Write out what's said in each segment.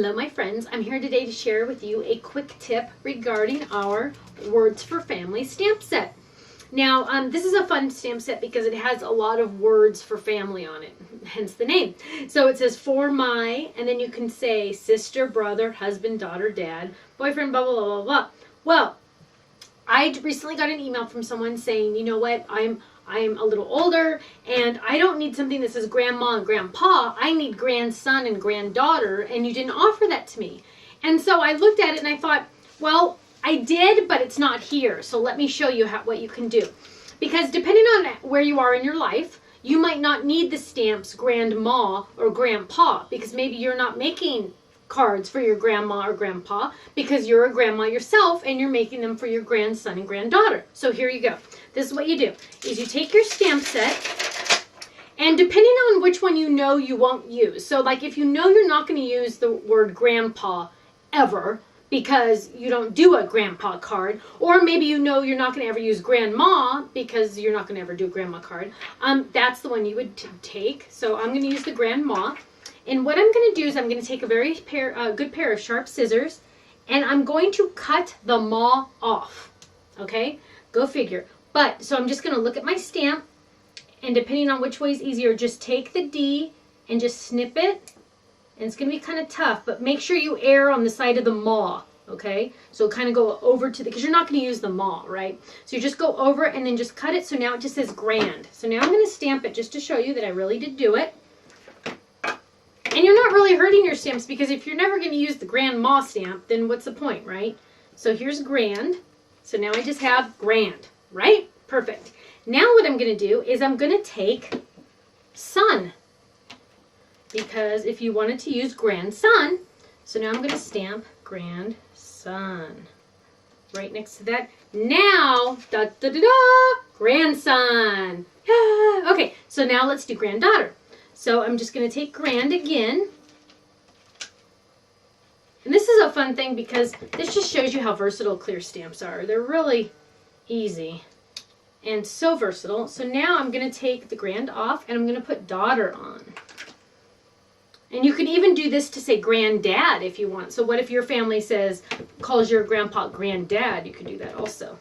Hello my friends, I'm here today to share with you a quick tip regarding our Words for Family stamp set. Now, this is a fun stamp set because it has a lot of words for family on it, hence the name. So it says for my, and then you can say sister, brother, husband, daughter, dad, boyfriend, blah, blah, blah, blah, blah. Well, I recently got an email from someone saying, you know what, I'm a little older and I don't need something that says grandma and grandpa. I need grandson and granddaughter, and you didn't offer that to me. And so I looked at it and I thought, well, I did, but it's not here. So let me show you what you can do. Because depending on where you are in your life, you might not need the stamps grandma or grandpa, because maybe you're not making cards for your grandma or grandpa because you're a grandma yourself and you're making them for your grandson and granddaughter. So here you go. This is what you do, is you take your stamp set, and depending on which one you know you won't use. So like if you know you're not going to use the word grandpa ever because you don't do a grandpa card, or maybe you know you're not going to ever use grandma because you're not going to ever do a grandma card, that's the one you would take. So I'm going to use the grandma. And what I'm going to do is I'm going to take a very good pair of sharp scissors, and I'm going to cut the ma off. Okay? Go figure. But, so I'm just going to look at my stamp, and depending on which way is easier, just take the D and just snip it. And it's going to be kind of tough, but make sure you err on the side of the ma. Okay? So kind of go over to the, because you're not going to use the ma, right? So you just go over and then just cut it, so now it just says grand. So now I'm going to stamp it just to show you that I really did do it. And you're not really hurting your stamps, because if you're never going to use the grandma stamp, then what's the point, right? So here's grand. So now I just have grand, right? Perfect. Now what I'm going to do is I'm going to take son, because if you wanted to use grandson, so now I'm going to stamp grandson right next to that. Now, da da da da, grandson. Ah, okay, so now let's do granddaughter. So I'm just going to take grand again. And this is a fun thing because this just shows you how versatile clear stamps are. They're really easy and so versatile. So now I'm going to take the grand off and I'm going to put daughter on. And you can even do this to say granddad if you want. So what if your family calls your grandpa granddad? You could do that also.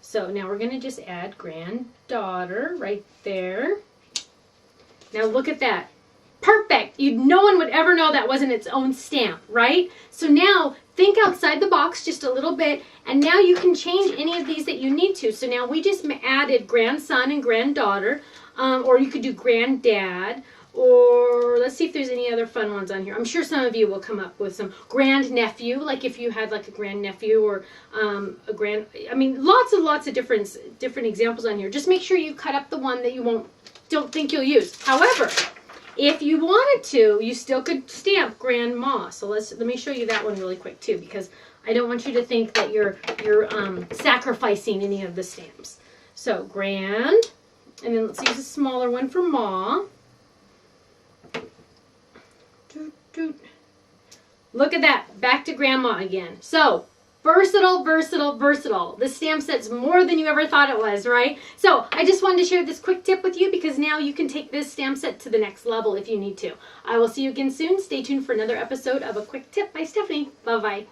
So now we're going to just add granddaughter right there. Now look at that. Perfect. No one would ever know that wasn't its own stamp, right? So now think outside the box just a little bit, and now you can change any of these that you need to. So now we just added grandson and granddaughter, or you could do granddad, or let's see if there's any other fun ones on here. I'm sure some of you will come up with some grandnephew, like if you had like a grandnephew or I mean, lots of different examples on here. Just make sure you cut up the one that you don't think you'll use. However, if you wanted to, you still could stamp grandma. So let me show you that one really quick too, because I don't want you to think that you're sacrificing any of the stamps. So grand, and then let's use a smaller one for ma. Look at that, back to grandma again. So versatile, versatile, versatile. This stamp set's more than you ever thought it was, right? So I just wanted to share this quick tip with you, because now you can take this stamp set to the next level if you need to. I will see you again soon. Stay tuned for another episode of A Quick Tip by Stephanie. Bye-bye.